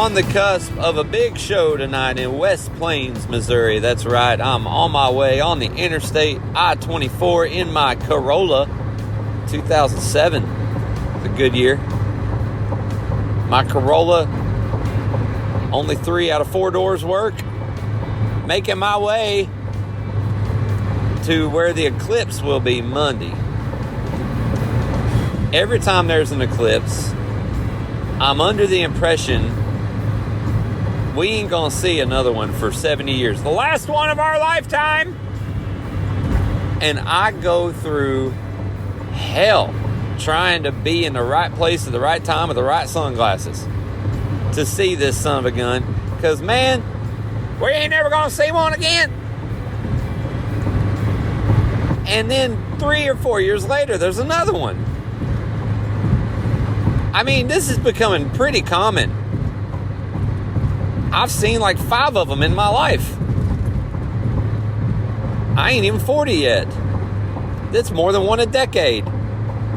on the cusp of a big show tonight in West Plains, Missouri. That's right, I'm on my way on the interstate I-24 in my Corolla 2007. It's a good year. My Corolla, only 3 out of 4 doors work. Making my way to where the eclipse will be Monday. Every time there's an eclipse, I'm under the impression we ain't gonna see another one for 70 years. The last one of our lifetime! And I go through hell trying to be in the right place at the right time with the right sunglasses to see this son of a gun. Because, man, we ain't never gonna see one again. And then 3 or 4 years later, there's another one. I mean, this is becoming pretty common. I've seen like 5 of them in my life. I ain't even 40 yet. That's more than one a decade.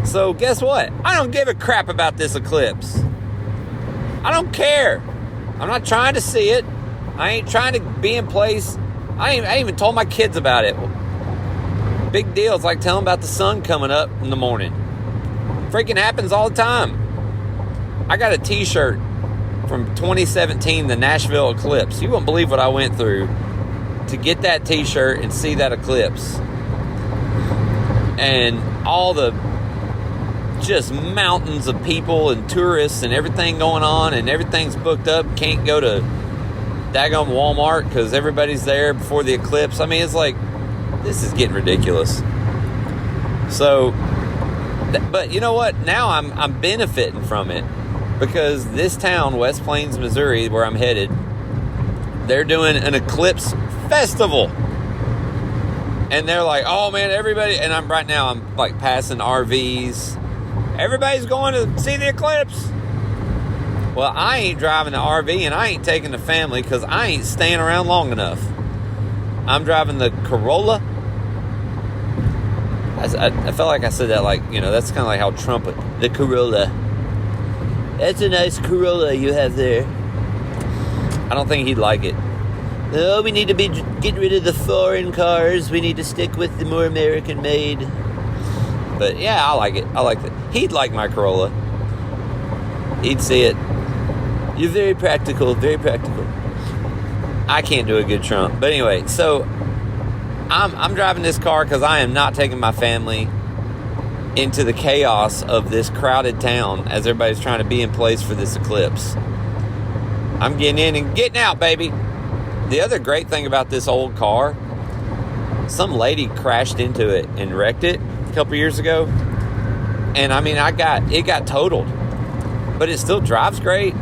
So guess what? I don't give a crap about this eclipse. I don't care. I'm not trying to see it. I ain't trying to be in place. I ain't even told my kids about it. Big deal. It's like telling them about the sun coming up in the morning. Freaking happens all the time. I got a t-shirt from 2017, the Nashville eclipse. You won't believe what I went through to get that t-shirt and see that eclipse. And all the just mountains of people and tourists and everything going on, and everything's booked up. Can't go to daggone Walmart because everybody's there before the eclipse. I mean, it's like, this is getting ridiculous. So, but you know what? Now I'm benefiting from it. Because this town, West Plains, Missouri, where I'm headed, they're doing an eclipse festival. And they're like, oh man, everybody, and I'm like passing RVs. Everybody's going to see the eclipse. Well, I ain't driving the RV and I ain't taking the family because I ain't staying around long enough. I'm driving the Corolla. I felt like I said that like, you know, that's kind of like how Trump, the Corolla. That's a nice Corolla you have there. I don't think he'd like it. Oh, we need to get rid of the foreign cars. We need to stick with the more American made. But yeah, I like it. I like it. He'd like my Corolla. He'd see it. You're very practical, very practical. I can't do a good Trump. But anyway, so I'm driving this car because I am not taking my family into the chaos of this crowded town as everybody's trying to be in place for this eclipse. I'm getting in and getting out, baby. The other great thing about this old car, some lady crashed into it and wrecked it a couple years ago. And I mean, it got totaled, but it still drives great.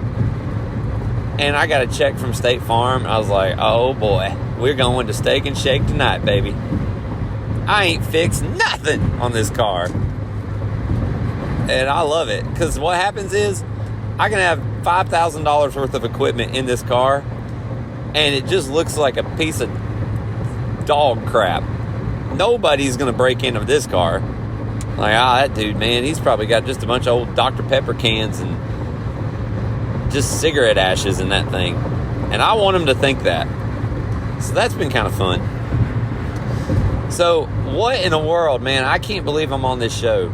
And I got a check from State Farm. I was like, oh boy, we're going to Steak and Shake tonight, baby. I ain't fixed nothing on this car. And I love it, because what happens is I can have $5,000 worth of equipment in this car, and it just looks like a piece of dog crap. Nobody's going to break into this car. Like, that dude, man, he's probably got just a bunch of old Dr. Pepper cans and just cigarette ashes in that thing. And I want him to think that. So that's been kind of fun. So, what in the world, man? I can't believe I'm on this show.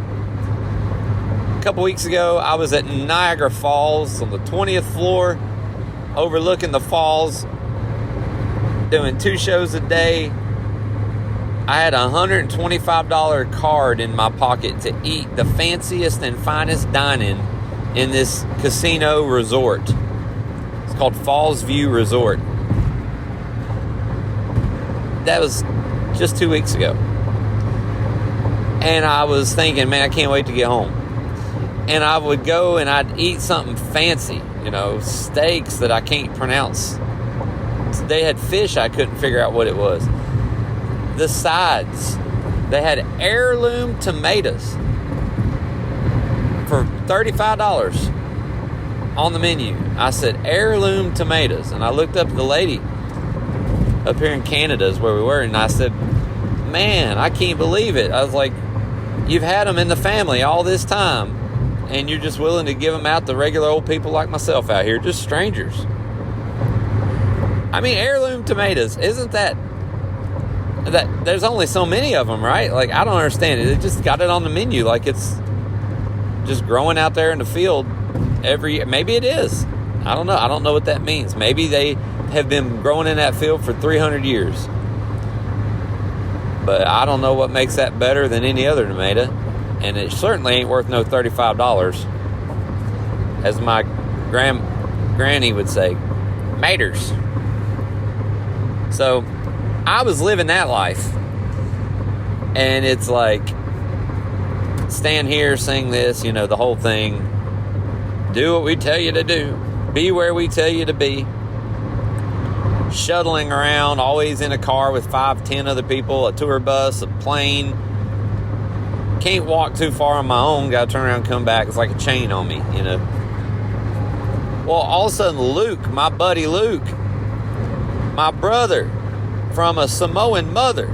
A couple weeks ago, I was at Niagara Falls on the 20th floor, overlooking the falls, doing 2 shows a day. I had a $125 card in my pocket to eat the fanciest and finest dining in this casino resort. It's called Falls View Resort. That was just 2 weeks ago. And I was thinking, man, I can't wait to get home. And I would go and I'd eat something fancy, you know, steaks that I can't pronounce. They had fish, I couldn't figure out what it was. The sides, they had heirloom tomatoes for $35 on the menu. I said, heirloom tomatoes. And I looked up at the lady up here in Canada is where we were, and I said, man, I can't believe it. I was like, you've had them in the family all this time. and you're just willing to give them out to regular old people like myself out here, just strangers. I mean, heirloom tomatoes, isn't that there's only so many of them, right? Like, I don't understand it. They just got it on the menu like it's just growing out there in the field every year. Maybe it is. I don't know. I don't know what that means. Maybe they have been growing in that field for 300 years. But I don't know what makes that better than any other tomato. And it certainly ain't worth no $35. As my granny would say, maters. So I was living that life. And it's like, stand here, sing this, you know, the whole thing. Do what we tell you to do. Be where we tell you to be. Shuttling around, always in a car with 5-10 other people, a tour bus, a plane. Can't walk too far on my own. Got to turn around and come back. It's like a chain on me, you know. Well, all of a sudden, Luke, my buddy Luke, my brother from a Samoan mother.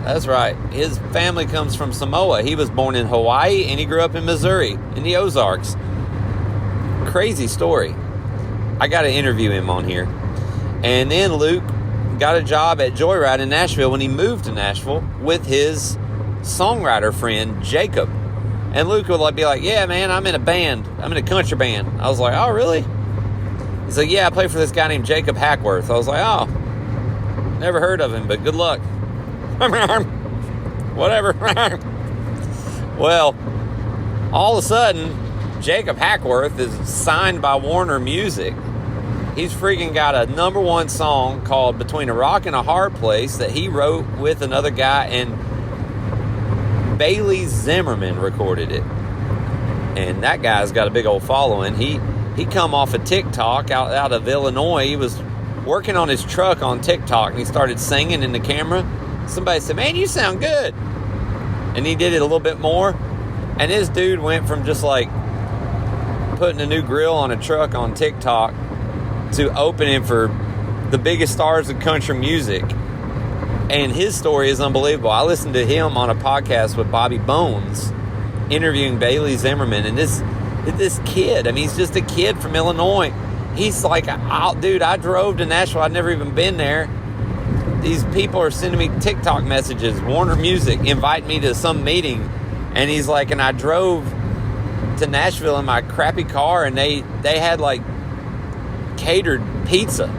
That's right. His family comes from Samoa. He was born in Hawaii and he grew up in Missouri, in the Ozarks. Crazy story. I got to interview him on here. And then Luke got a job at Joyride in Nashville when he moved to Nashville with his songwriter friend, Jacob. And Luke would be like, yeah, man, I'm in a band. I'm in a country band. I was like, oh, really? He's like, yeah, I play for this guy named Jacob Hackworth. I was like, oh, never heard of him, but good luck. Whatever. Well, all of a sudden, Jacob Hackworth is signed by Warner Music. He's freaking got a #1 song called Between a Rock and a Hard Place that he wrote with another guy, and Bailey Zimmerman recorded it. And that guy's got a big old following. He come off of TikTok out of Illinois. He was working on his truck on TikTok, and he started singing in the camera. Somebody said, man, you sound good. And he did it a little bit more. And this dude went from just like putting a new grill on a truck on TikTok to opening for the biggest stars of country music. And his story is unbelievable. I listened to him on a podcast with Bobby Bones interviewing Bailey Zimmerman. And this kid, I mean, he's just a kid from Illinois. He's like, dude, I drove to Nashville. I'd never even been there. These people are sending me TikTok messages. Warner Music invite me to some meeting. And he's like, and I drove to Nashville in my crappy car, and they had like catered pizza.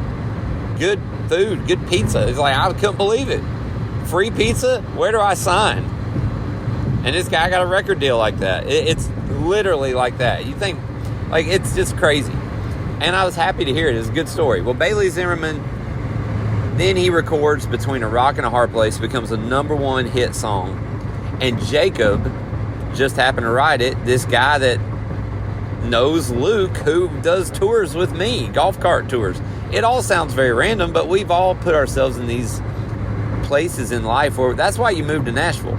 Good food, good pizza. He's like, I couldn't believe it. Free pizza? Where do I sign? And this guy got a record deal like that. It's literally like that. You think, like, it's just crazy. And I was happy to hear it. It's a good story. Well, Bailey Zimmerman, then he records Between a Rock and a Hard Place, becomes a #1 hit song. And Jacob just happened to write it. This guy that knows Luke, who does tours with me, golf cart tours. It all sounds very random, but we've all put ourselves in these places in life where that's why you move to Nashville,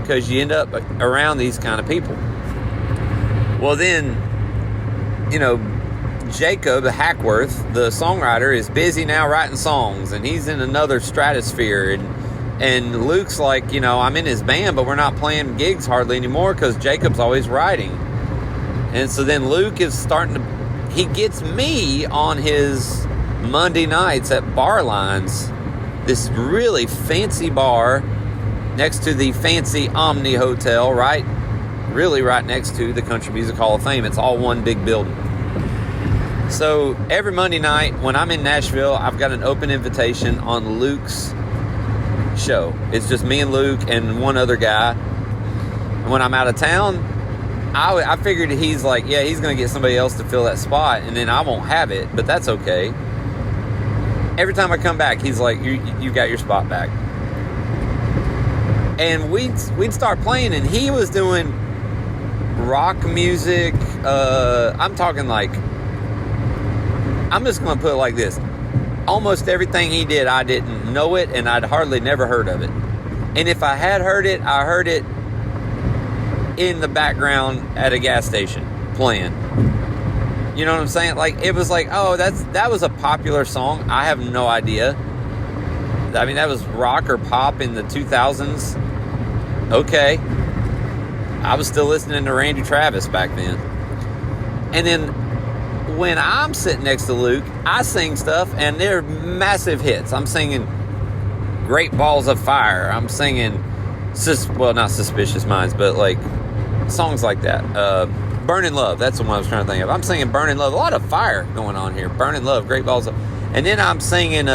because you end up around these kind of people. Well, then, you know, Jacob Hackworth, the songwriter, is busy now writing songs, and he's in another stratosphere. And Luke's like, you know, I'm in his band, but we're not playing gigs hardly anymore because Jacob's always writing. And so then Luke is starting to, he gets me on his Monday nights at Bar Lines, this really fancy bar next to the fancy Omni Hotel, right next to the Country Music Hall of Fame. It's all one big building. So every Monday night when I'm in Nashville, I've got an open invitation on Luke's show. It's just me and Luke and one other guy. And when I'm out of town, I figured he's like, yeah, he's going to get somebody else to fill that spot, and then I won't have it, but that's okay. Every time I come back, he's like, you got your spot back. And we'd start playing, and he was doing rock music. I'm talking like, I'm just going to put it like this. Almost everything he did, I didn't know it, and I'd hardly never heard of it. And if I had heard it, I heard it in the background at a gas station playing. You know what I'm saying? Like, it was like, oh, that was a popular song. I have no idea. I mean, that was rock or pop in the 2000s. Okay. I was still listening to Randy Travis back then. And then when I'm sitting next to Luke, I sing stuff, and they're massive hits. I'm singing Great Balls of Fire. I'm singing, not Suspicious Minds, but like songs like that. Burning Love, that's the one I was trying to think of. I'm singing Burning Love. A lot of fire going on here. Burning Love, Great Balls of... And then I'm singing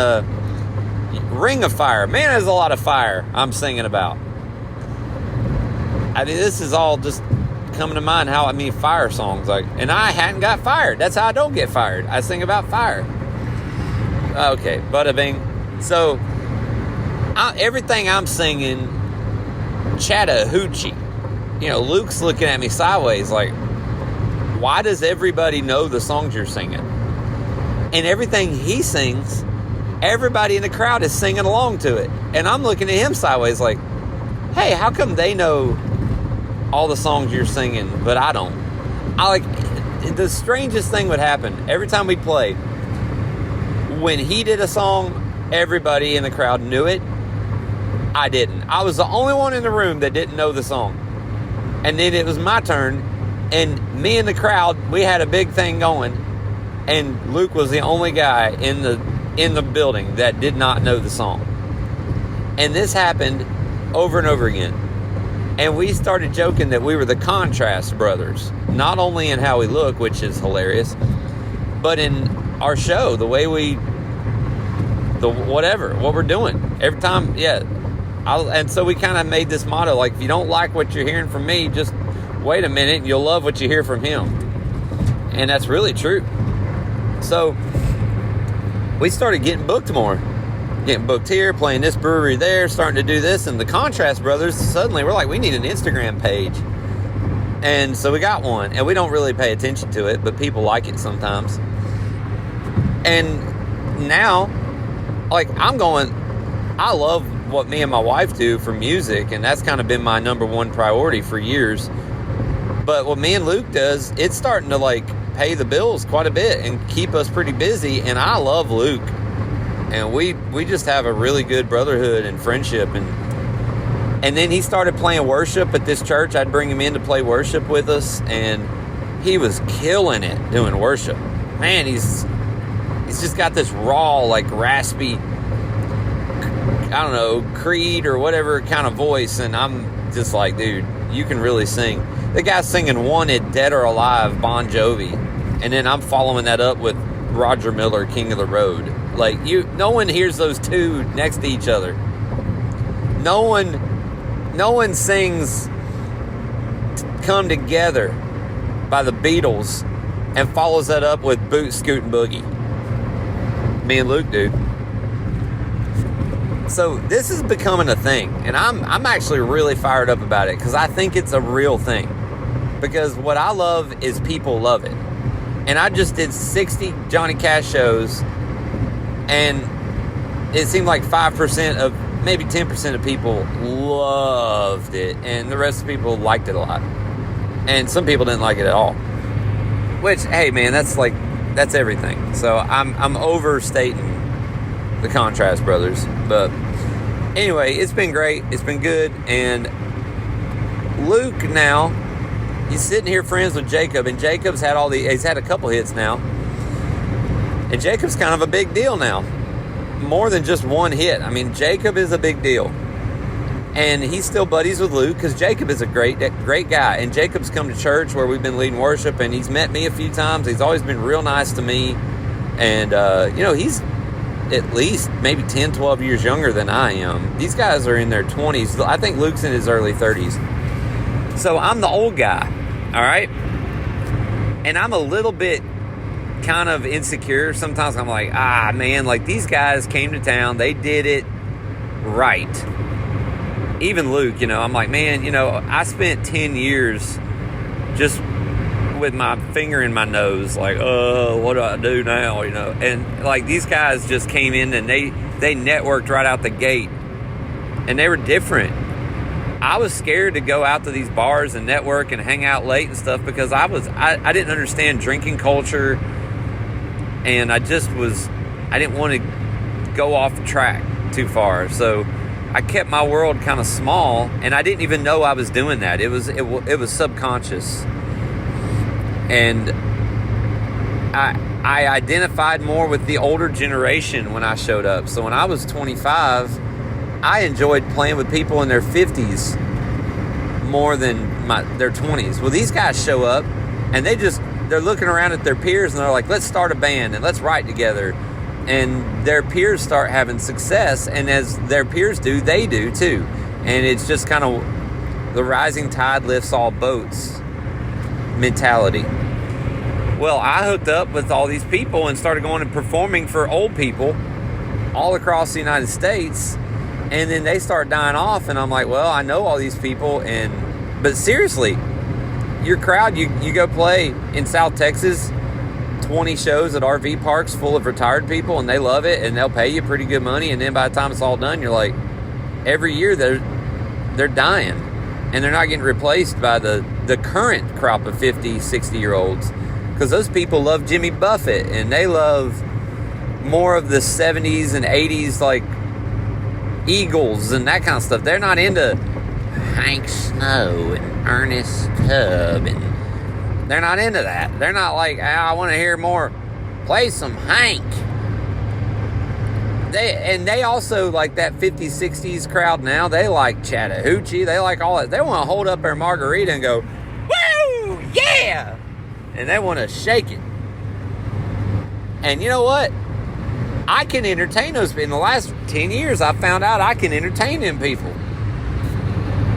Ring of Fire. Man, there's a lot of fire I'm singing about. I mean, this is all just coming to mind fire songs. And I hadn't got fired. That's how I don't get fired. I sing about fire. Okay, bada bing. So, everything I'm singing, Chattahoochee. Luke's looking at me sideways like, why does everybody know the songs you're singing? And everything he sings, everybody in the crowd is singing along to it. And I'm looking at him sideways like, hey, how come they know all the songs you're singing, but I don't? The strangest thing would happen every time we played. When he did a song, everybody in the crowd knew it. I didn't. I was the only one in the room that didn't know the song. And then it was my turn, and me and the crowd, we had a big thing going, and Luke was the only guy in the building that did not know the song. And this happened over and over again. And we started joking that we were the Contrast Brothers, not only in how we look, which is hilarious, but in our show, the way what we're doing every time. And so we kind of made this motto, like, if you don't like what you're hearing from me, just wait a minute and you'll love what you hear from him. And that's really true. So we started getting booked more. Getting booked here, playing this brewery there, starting to do this. And the Contrast Brothers, suddenly we're like, we need an Instagram page. And so we got one. And we don't really pay attention to it, but people like it sometimes. And now, I love what me and my wife do for music, and that's kind of been my number one priority for years. But what me and Luke does, it's starting to pay the bills quite a bit and keep us pretty busy. And I love Luke, and we just have a really good brotherhood and friendship. And then he started playing worship at this church. I'd bring him in to play worship with us, and he was killing it doing worship. Man, he's just got this raw, raspy, I don't know, Creed or whatever kind of voice, and I'm just like, dude, you can really sing. The guy's singing Wanted, Dead or Alive, Bon Jovi, and then I'm following that up with Roger Miller, King of the Road. No one hears those two next to each other. No one sings Come Together by the Beatles and follows that up with Boot Scootin' Boogie. Me and Luke do. So this is becoming a thing, and I'm actually really fired up about it because I think it's a real thing. Because what I love is people love it. And I just did 60 Johnny Cash shows, and it seemed like 5% of, maybe 10% of people loved it, and the rest of the people liked it a lot. And some people didn't like it at all. Which, hey man, that's everything. So I'm overstating the Contrast Brothers, but anyway, it's been great. It's been good. And Luke now, he's sitting here friends with Jacob, and Jacob's he's had a couple hits now, and Jacob's kind of a big deal now, more than just one hit. I mean, Jacob is a big deal, and he's still buddies with Luke because Jacob is a great guy, and Jacob's come to church where we've been leading worship, and he's met me a few times. He's always been real nice to me, and he's at least maybe 10, 12 years younger than I am. These guys are in their 20s. I think Luke's in his early 30s. So I'm the old guy, all right? And I'm a little bit kind of insecure. Sometimes I'm like, man, these guys came to town. They did it right. Even Luke, I'm like, man, I spent 10 years just with my finger in my nose, what do I do now, and these guys just came in and they networked right out the gate, and they were different. I was scared to go out to these bars and network and hang out late and stuff because I didn't understand drinking culture, and I didn't want to go off the track too far, so I kept my world kind of small, and I didn't even know I was doing that. It was subconscious, and I identified more with the older generation when I showed up. So when I was 25, I enjoyed playing with people in their 50s more than their 20s. Well, these guys show up, and they're looking around at their peers, and they're like, let's start a band and let's write together. And their peers start having success, and as their peers do, they do too. And it's just kind of the rising tide lifts all boats mentality. Well, I hooked up with all these people and started going and performing for old people all across the United States, and then they start dying off, and I'm like, well, I know all these people, but seriously, your crowd, you go play in South Texas, 20 shows at RV parks full of retired people, and they love it, and they'll pay you pretty good money, and then by the time it's all done, you're like, every year they're dying, and they're not getting replaced by the current crop of 50, 60-year-olds, because those people love Jimmy Buffett, and they love more of the 70s and 80s, like Eagles and that kind of stuff. They're not into Hank Snow and Ernest Tubb, and they're not into that. They're not like, I want to hear more. Play some Hank. They also like that 50s, 60s crowd now. They like Chattahoochee. They like all that. They want to hold up their margarita and go, woo, yeah! And they want to shake it. And you know what? I can entertain those. In the last 10 years, I found out I can entertain them people.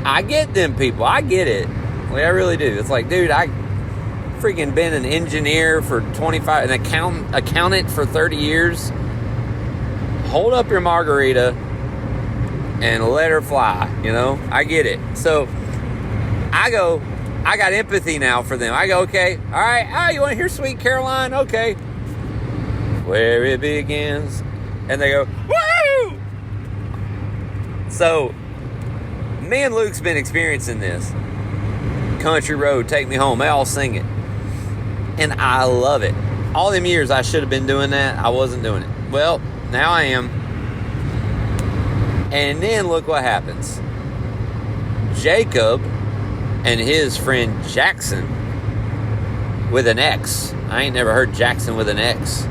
I get them people. I get it. Well, I really do. It's like, dude, I freaking been an engineer for 25, an accountant for 30 years. Hold up your margarita and let her fly, you know? I get it. So I got empathy now for them. I go, okay, all right, you want to hear Sweet Caroline? Okay. Where it begins. And they go, woo! So me and Luke's been experiencing this. Country Road, Take Me Home. They all sing it. And I love it. All them years I should have been doing that. I wasn't doing it. Well, now I am. And then look what happens. Jacob and his friend Jackson with an X. I ain't never heard Jackson with an X.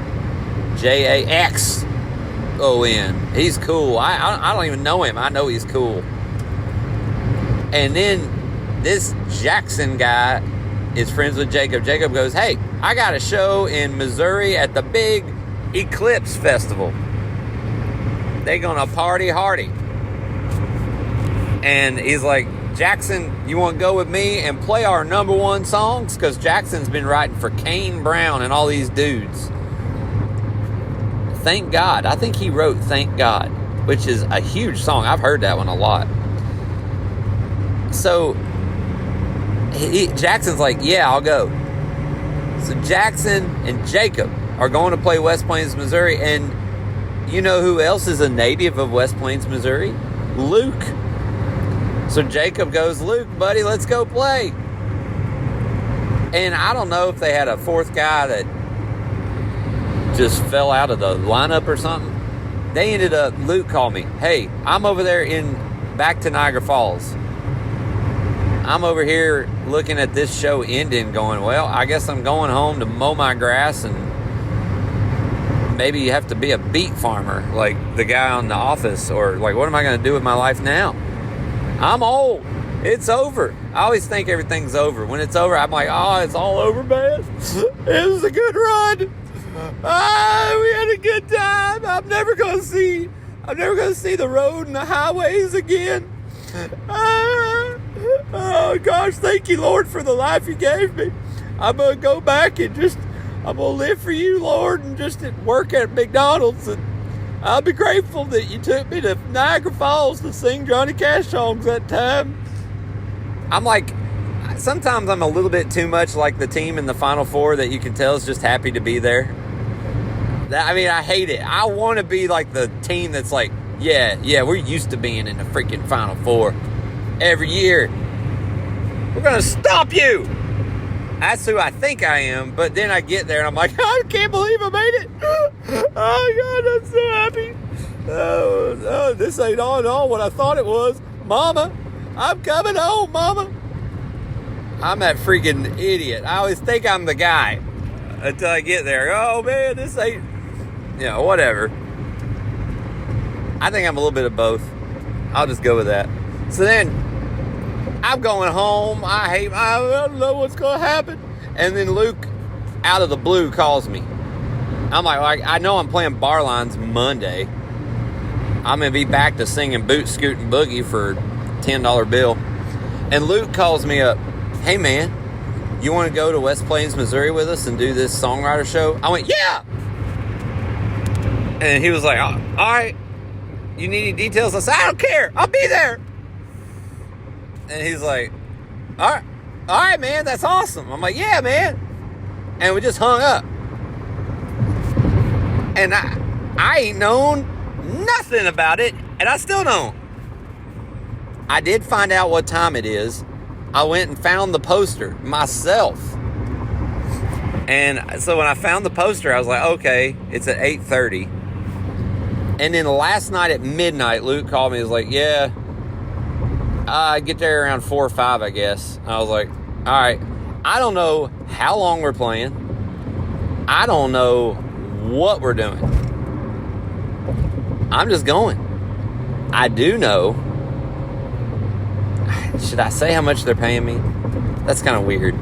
Jaxon. He's cool. I don't even know him. I know he's cool. And then this Jackson guy is friends with Jacob. Jacob goes, hey, I got a show in Missouri at the big Eclipse Festival. They gonna party hardy. And he's like, Jackson, you want to go with me and play our number one songs? Because Jackson's been writing for Kane Brown and all these dudes. Thank God. I think he wrote Thank God, which is a huge song. I've heard that one a lot. So Jackson's like, yeah, I'll go. So Jackson and Jacob are going to play West Plains, Missouri. And you know who else is a native of West Plains, Missouri? Luke. So Jacob goes, Luke, buddy, let's go play. And I don't know if they had a fourth guy that just fell out of the lineup or something. They ended up, Luke called me, hey, I'm over there back to Niagara Falls. I'm over here looking at this show ending going, well, I guess I'm going home to mow my grass, and maybe you have to be a beet farmer like the guy on The Office, or like, what am I going to do with my life now? I'm old. It's over. I always think everything's over. When it's over, I'm like, oh, it's all over, man. It was a good run. We had a good time. I'm never gonna see the road and the highways again. Oh gosh, thank you, Lord, for the life you gave me. I'm gonna go back and I'm gonna live for you, Lord, and just work at McDonald's, and I'll be grateful that you took me to Niagara Falls to sing Johnny Cash songs that time. I'm like, sometimes I'm a little bit too much like the team in the Final Four that you can tell is just happy to be there. I hate it. I want to be like the team that's like, yeah, we're used to being in the freaking Final Four every year. We're going to stop you. That's who I think I am, but then I get there and I'm like, I can't believe I made it. Oh, God, I'm so happy. oh, this ain't all what I thought it was. Mama, I'm coming home, Mama. I'm that freaking idiot. I always think I'm the guy until I get there. Oh, man, this ain't... whatever. I think I'm a little bit of both. I'll just go with that. So then, I'm going home. I don't know what's going to happen. And then Luke, out of the blue, calls me. I'm like, I know I'm playing bar lines Monday. I'm going to be back to singing Boot Scootin' Boogie for $10 bill. And Luke calls me up. Hey, man, you want to go to West Plains, Missouri with us and do this songwriter show? I went, yeah! And he was like, all right. You need any details? I said, I don't care. I'll be there. And he's like, all right, man, that's awesome. I'm like, yeah, man. And we just hung up. And I ain't known nothing about it, and I still don't. I did find out what time it is. I went and found the poster myself. And so when I found the poster, I was like, okay, it's at 8:30. And then last night at midnight, Luke called me. He was like, yeah, I get there around 4 or 5, I guess. And I was like, all right. I don't know how long we're playing. I don't know what we're doing. I'm just going. I do know. Should I say how much they're paying me? That's kind of weird.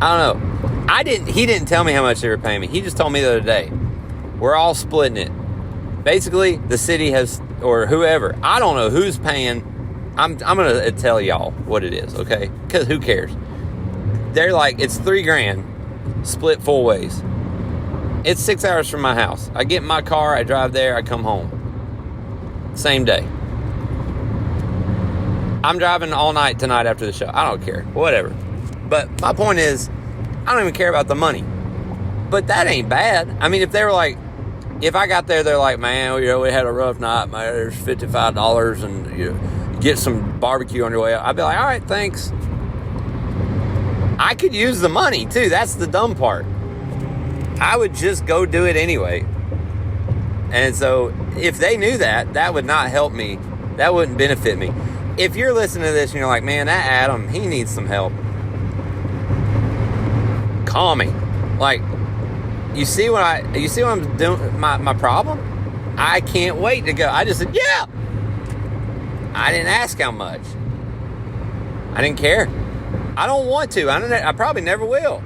I don't know. He didn't tell me how much they were paying me. He just told me the other day. We're all splitting it. Basically, the city has, or whoever, I don't know who's paying. I'm going to tell y'all what it is, okay? Because who cares? They're like, it's $3,000, split 4 ways. It's 6 hours from my house. I get in my car, I drive there, I come home. Same day. I'm driving all night tonight after the show. I don't care. Whatever. But my point is, I don't even care about the money. But that ain't bad. I mean, if they were like, if I got there, they're like, man, we had a rough night, man, there's $55 and get some barbecue on your way out. I'd be like, all right, thanks. I could use the money, too. That's the dumb part. I would just go do it anyway. And so if they knew that, that would not help me. That wouldn't benefit me. If you're listening to this and you're like, man, that Adam, he needs some help. Call me. Like, you see what I'm doing? My problem? I can't wait to go. I just said, yeah. I didn't ask how much. I didn't care. I don't want to. I probably never will.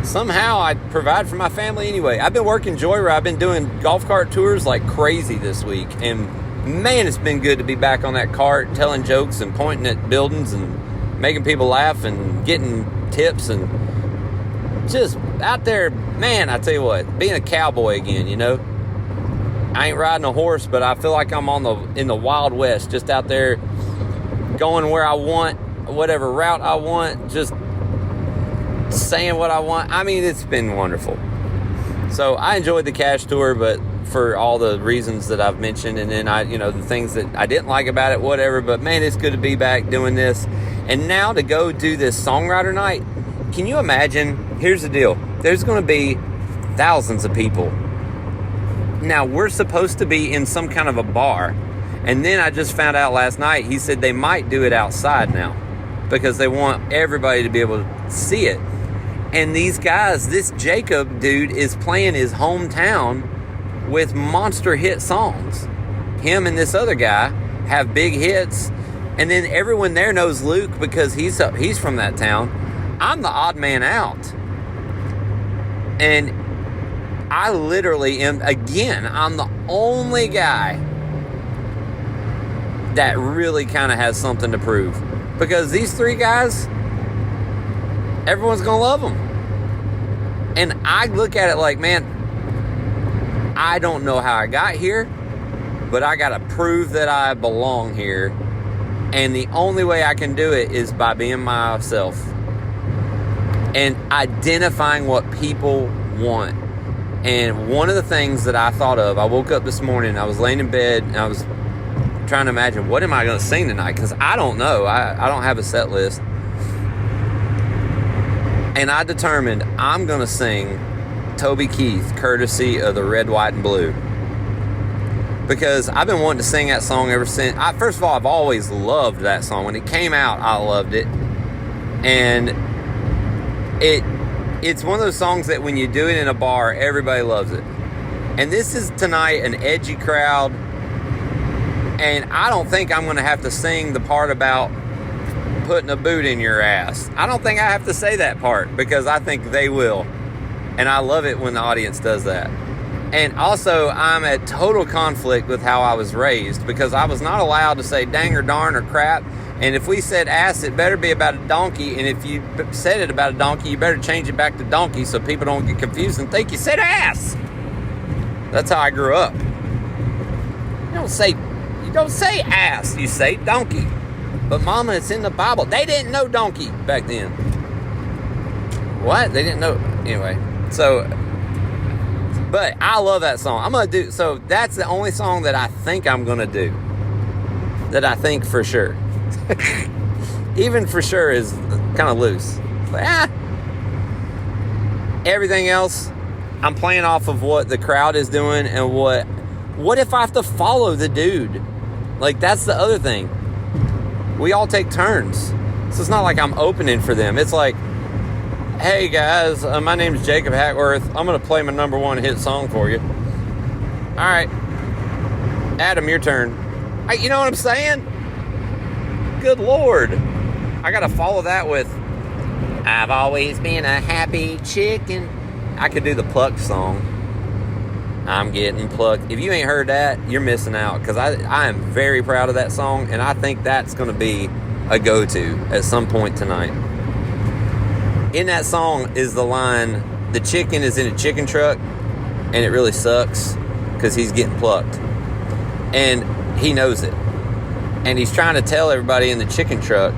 Somehow I provide for my family anyway. I've been working Joyride. I've been doing golf cart tours like crazy this week. And man, it's been good to be back on that cart, telling jokes and pointing at buildings and making people laugh and getting tips and just out there, man, I tell you what, being a cowboy again, you know. I ain't riding a horse, but I feel like I'm in the Wild West, just out there going where I want, whatever route I want, just saying what I want. I mean, it's been wonderful. So I enjoyed the cash tour, but for all the reasons that I've mentioned, and then the things that I didn't like about it, whatever, but man, it's good to be back doing this. And now to go do this songwriter night, can you imagine? Here's the deal. There's going to be thousands of people. Now, we're supposed to be in some kind of a bar. And then I just found out last night, he said they might do it outside now because they want everybody to be able to see it. And these guys, this Jacob dude is playing his hometown with monster hit songs. Him and this other guy have big hits. And then everyone there knows Luke because he's from that town. I'm the odd man out. And I literally am, again, I'm the only guy that really kind of has something to prove. Because these 3 guys, everyone's going to love them. And I look at it like, man, I don't know how I got here, but I got to prove that I belong here. And the only way I can do it is by being myself. And identifying what people want. And one of the things that I thought of, I woke up this morning, I was laying in bed, and I was trying to imagine, what am I going to sing tonight? Because I don't know. I don't have a set list. And I determined I'm going to sing Toby Keith, courtesy of the Red, White, and Blue. because I've been wanting to sing that song ever since. First of all, I've always loved that song. When it came out, I loved it. And it's one of those songs that when you do it in a bar, everybody loves it. And this is tonight an edgy crowd. And I don't think I'm going to have to sing the part about putting a boot in your ass. I don't think I have to say that part because I think they will. And I love it when the audience does that. And also, I'm at total conflict with how I was raised because I was not allowed to say dang or darn or crap. And if we said ass, it better be about a donkey. And if you said it about a donkey, you better change it back to donkey so people don't get confused and think you said ass. That's how I grew up. You don't say ass, you say donkey. But mama, it's in the Bible. They didn't know donkey back then. What? They didn't know. Anyway, so... But I love that song. So that's the only song that I think I'm going to do. That I think for sure. Even for sure is kind of loose. But, everything else, I'm playing off of what the crowd is doing and what if I have to follow the dude? Like, that's the other thing. We all take turns. So it's not like I'm opening for them. It's like, hey guys, my name's Jacob Hackworth. I'm going to play my number one hit song for you. All right. Adam, your turn. You know what I'm saying? Good Lord. I got to follow that with, I've always been a happy chicken. I could do the Plucked song. I'm getting plucked. If you ain't heard that, you're missing out because I am very proud of that song, and I think that's going to be a go-to at some point tonight. In that song is the line, the chicken is in a chicken truck, and it really sucks because he's getting plucked. And he knows it. And he's trying to tell everybody in the chicken truck,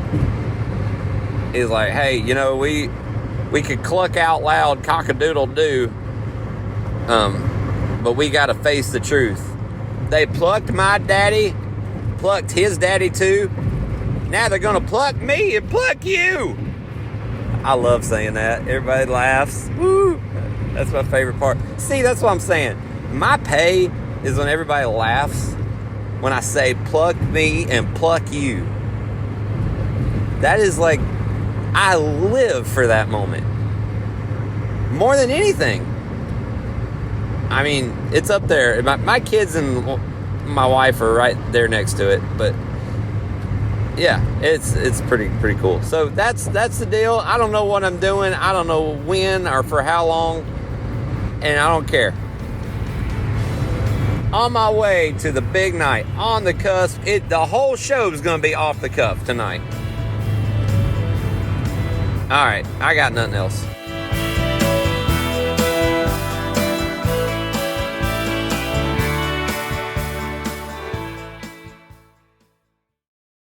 he's like, hey, you know, we could cluck out loud cock-a-doodle-doo, but we got to face the truth. They plucked my daddy, plucked his daddy too. Now they're going to pluck me and pluck you. I love saying that. Everybody laughs. Woo! That's my favorite part. See, that's what I'm saying. My pay is when everybody laughs when I say pluck me and pluck you. That is like, I live for that moment. More than anything. I mean, it's up there. My kids and my wife are right there next to it, but yeah, it's pretty cool. So that's the deal. I don't know what I'm doing. I don't know when or for how long, and I don't care. On my way to the big night, on the cusp. The whole show is going to be off the cuff tonight. All right, I got nothing else.